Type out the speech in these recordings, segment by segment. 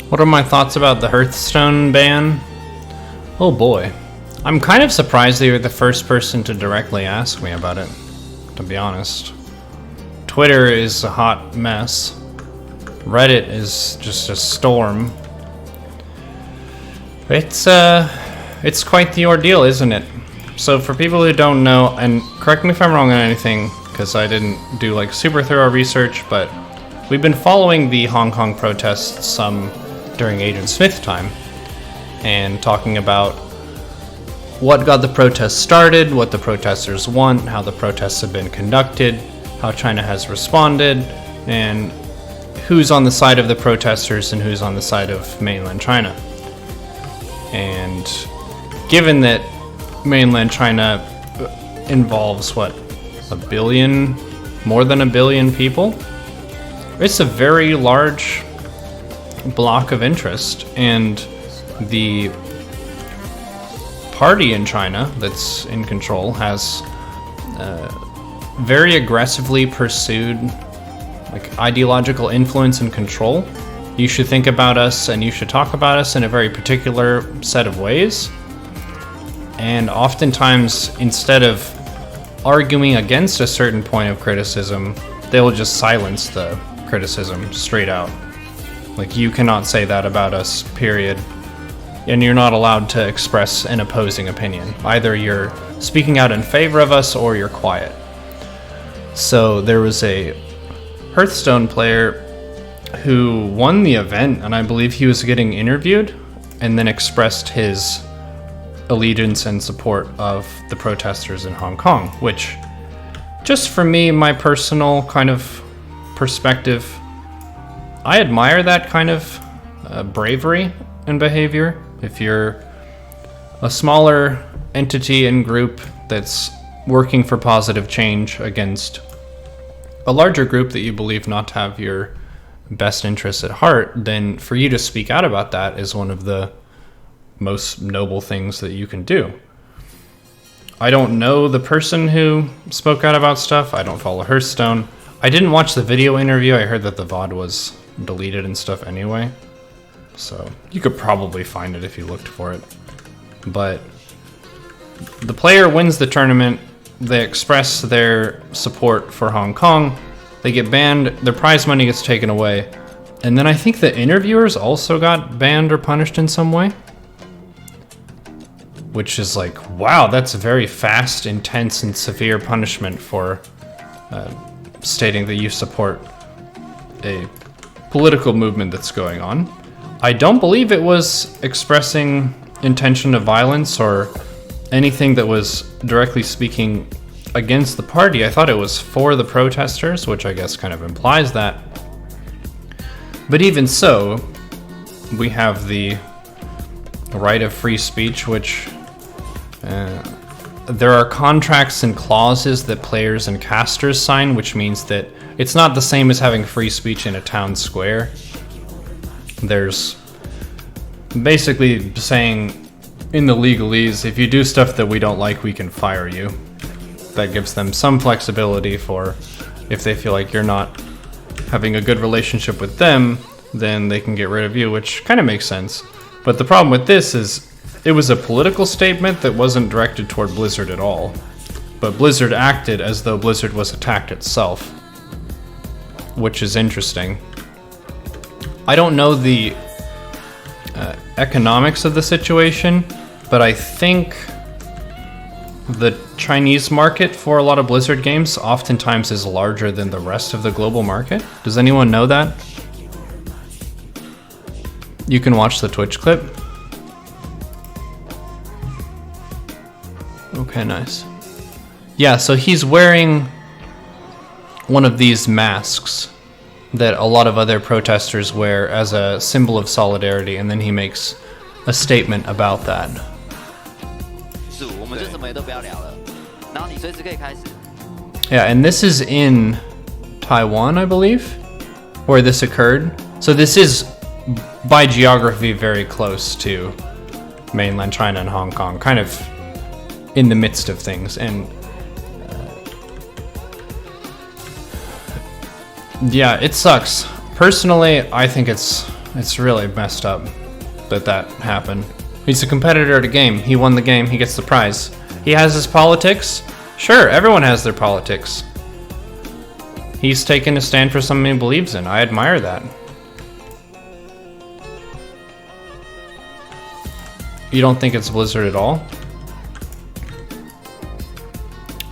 What are my thoughts about the Hearthstone ban? Oh boy. I'm kind of surprised that you're the first person to directly ask me about it, to be honest. Twitter is a hot mess. Reddit is just a storm. It's quite the ordeal, isn't it? So for people who don't know, and correct me if I'm wrong on anything, because I didn't do like super thorough research, but we've been following the Hong Kong protests some during Agent Smith time, and talking about what got the protests started, what the protesters want, how the protests have been conducted, how China has responded, and who's on the side of the protesters and who's on the side of mainland China. And given that mainland China involves, what, more than a billion people? It's a very large block of interest, and the party in China that's in control has very aggressively pursued like ideological influence and control. You should think about us and you should talk about us in a very particular set of ways. And oftentimes, instead of arguing against a certain point of criticism, they will just silence the criticism straight out. Like, you cannot say that about us, period. And you're not allowed to express an opposing opinion. Either you're speaking out in favor of us or you're quiet. So there was a Hearthstone player who won the event, and I believe he was getting interviewed, and then expressed his allegiance and support of the protesters in Hong Kong, which, just for me, my personal kind of perspective, I admire that kind of bravery and behavior. If you're a smaller entity and group that's working for positive change against a larger group that you believe not to have your best interests at heart, then for you to speak out about that is one of the most noble things that you can do. I don't know the person who spoke out about stuff. I don't follow Hearthstone. I didn't watch the video interview. I heard that the VOD was deleted and stuff anyway. So you could probably find it if you looked for it. But the player wins the tournament. They express their support for Hong Kong. They get banned. Their prize money gets taken away. And then I think the interviewers also got banned or punished in some way. Which is like, wow, that's a very fast, intense, and severe punishment for stating that you support a political movement that's going on. I don't believe it was expressing intention of violence or anything that was directly speaking against the party. I thought it was for the protesters, which I guess kind of implies that. But even so, we have the right of free speech, which there are contracts and clauses that players and casters sign, which means that it's not the same as having free speech in a town square. There's basically saying in the legalese, if you do stuff that we don't like, we can fire you. That gives them some flexibility for if they feel like you're not having a good relationship with them, then they can get rid of you, which kind of makes sense. But the problem with this is it was a political statement that wasn't directed toward Blizzard at all. But Blizzard acted as though Blizzard was attacked itself, which is interesting. I don't know the economics of the situation, but I think the Chinese market for a lot of Blizzard games oftentimes is larger than the rest of the global market. Does anyone know that? You can watch the Twitch clip. Okay, nice. Yeah, so he's wearing one of these masks that a lot of other protesters wear as a symbol of solidarity, and then he makes a statement about that. Yeah, and this is in Taiwan, I believe, where this occurred. So this is, by geography, very close to mainland China and Hong Kong, kind of in the midst of things. And yeah, it sucks. Personally, I think it's It's really messed up that happened. He's a competitor at a game. He won the game. He gets the prize. He has his politics. Sure, everyone has their politics. He's taken a stand for something he believes in. I admire that. You don't think it's Blizzard at all?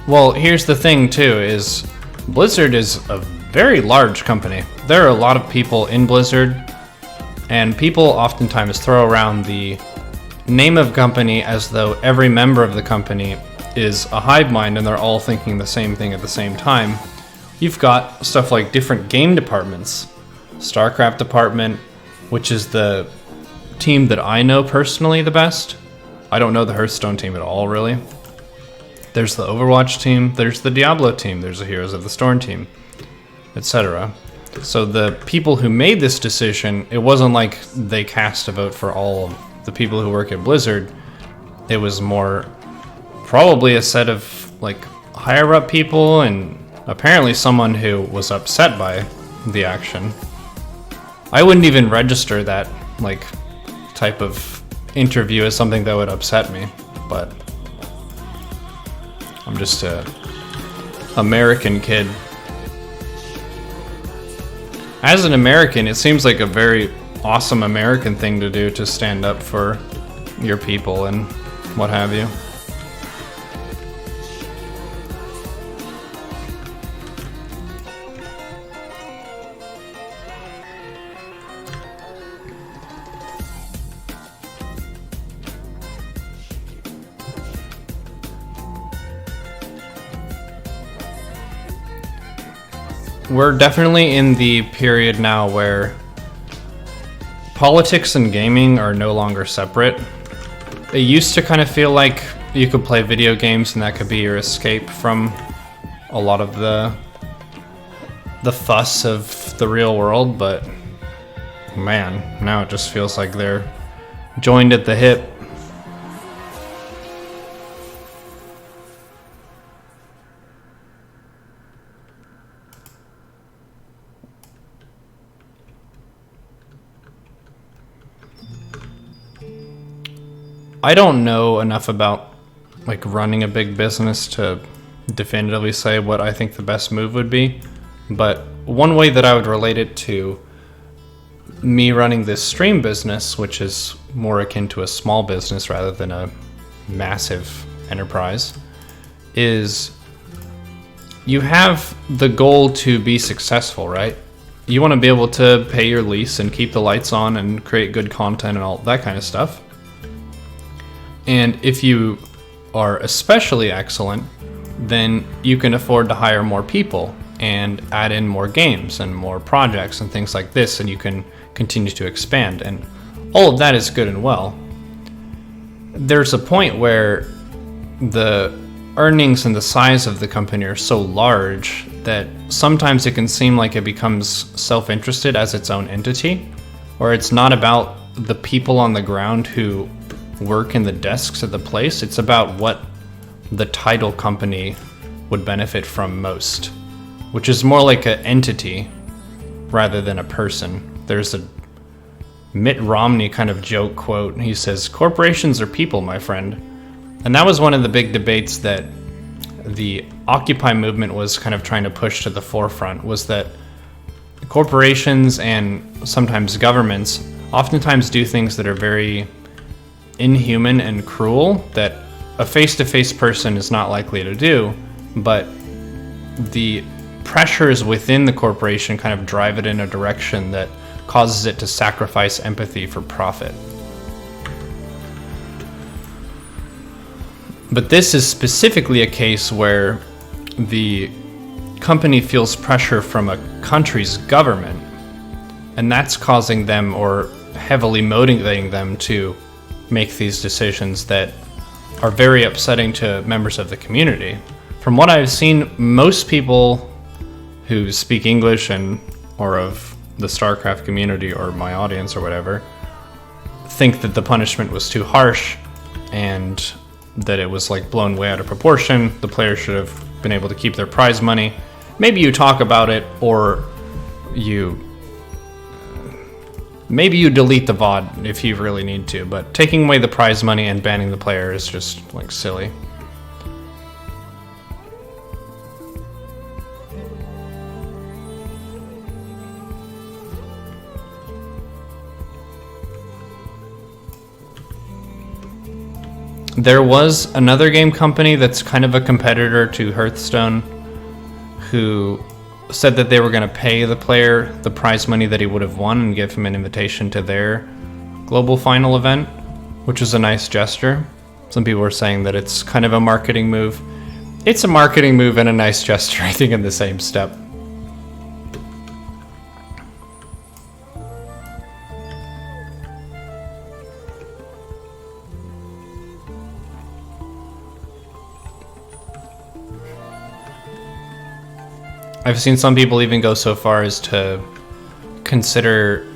Well, here's the thing too, is Blizzard is a very large company. There are a lot of people in Blizzard, and people oftentimes throw around the name of company as though every member of the company is a hive mind and they're all thinking the same thing at the same time. You've got stuff like different game departments. StarCraft department, which is the team that I know personally the best. I don't know the Hearthstone team at all, really. There's the Overwatch team, there's the Diablo team, there's the Heroes of the Storm team, etc. So the people who made this decision, it wasn't like they cast a vote for all of the people who work at Blizzard. It was more probably a set of like higher up people and apparently someone who was upset by the action. I wouldn't even register that like type of interview as something that would upset me, but I'm just a American kid. As an American, it seems like a very awesome American thing to do, to stand up for your people and what have you. We're definitely in the period now where politics and gaming are no longer separate. It used to kind of feel like you could play video games and that could be your escape from a lot of the fuss of the real world, but man, now it just feels like they're joined at the hip. I don't know enough about like running a big business to definitively say what I think the best move would be, but one way that I would relate it to me running this stream business, which is more akin to a small business rather than a massive enterprise, is you have the goal to be successful, right? You want to be able to pay your lease and keep the lights on and create good content and all that kind of stuff. And if you are especially excellent, then you can afford to hire more people and add in more games and more projects and things like this, and you can continue to expand. And all of that is good and well. There's a point where the earnings and the size of the company are so large that sometimes it can seem like it becomes self-interested as its own entity, or it's not about the people on the ground who work in the desks at the place. It's about what the title company would benefit from most, which is more like an entity rather than a person. There's a Mitt Romney kind of joke quote. He says, "Corporations are people, my friend." And that was one of the big debates that the Occupy movement was kind of trying to push to the forefront, was that corporations and sometimes governments oftentimes do things that are very inhuman and cruel that a face-to-face person is not likely to do, but the pressures within the corporation kind of drive it in a direction that causes it to sacrifice empathy for profit. But this is specifically a case where the company feels pressure from a country's government, and that's causing them or heavily motivating them to make these decisions that are very upsetting to members of the community. From what I've seen, most people who speak English and or of the StarCraft community or my audience or whatever think that the punishment was too harsh and that it was like blown way out of proportion. The players should have been able to keep their prize money. Maybe you talk about it, or you Maybe you delete the VOD if you really need to, but taking away the prize money and banning the player is just, like, silly. There was another game company that's kind of a competitor to Hearthstone who said that they were going to pay the player the prize money that he would have won and give him an invitation to their global final event, which is a nice gesture. Some people were saying that it's kind of a marketing move. It's a marketing move and a nice gesture, I think, in the same step. I've seen some people even go so far as to consider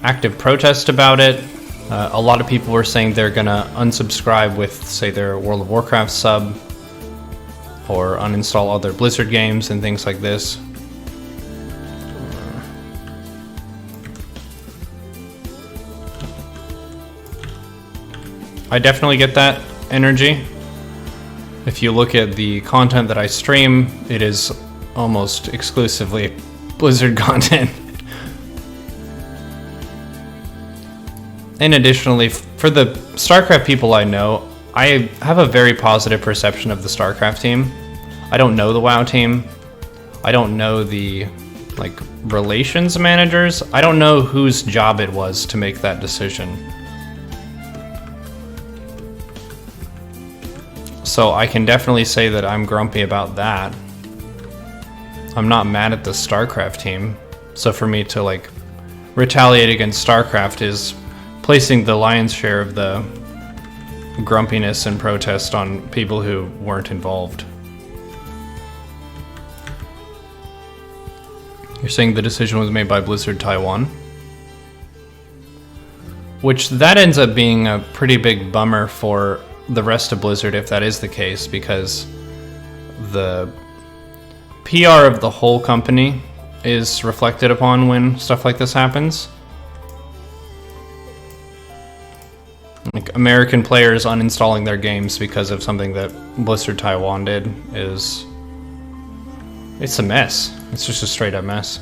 active protest about it. A lot of people were saying they're gonna unsubscribe with, say, their World of Warcraft sub, or uninstall other Blizzard games and things like this. I definitely get that energy. If you look at the content that I stream, it is almost exclusively Blizzard content. And additionally, for the StarCraft people I know, I have a very positive perception of the StarCraft team. I don't know the WoW team. I don't know the, like, relations managers. I don't know whose job it was to make that decision. So I can definitely say that I'm grumpy about that. I'm not mad at the StarCraft team. So for me to, like, retaliate against StarCraft is placing the lion's share of the grumpiness and protest on people who weren't involved. You're saying the decision was made by Blizzard Taiwan? Which that ends up being a pretty big bummer for the rest of Blizzard if that is the case, because the PR of the whole company is reflected upon when stuff like this happens. Like, American players uninstalling their games because of something that Blizzard Taiwan did it's a mess. It's just a straight up mess.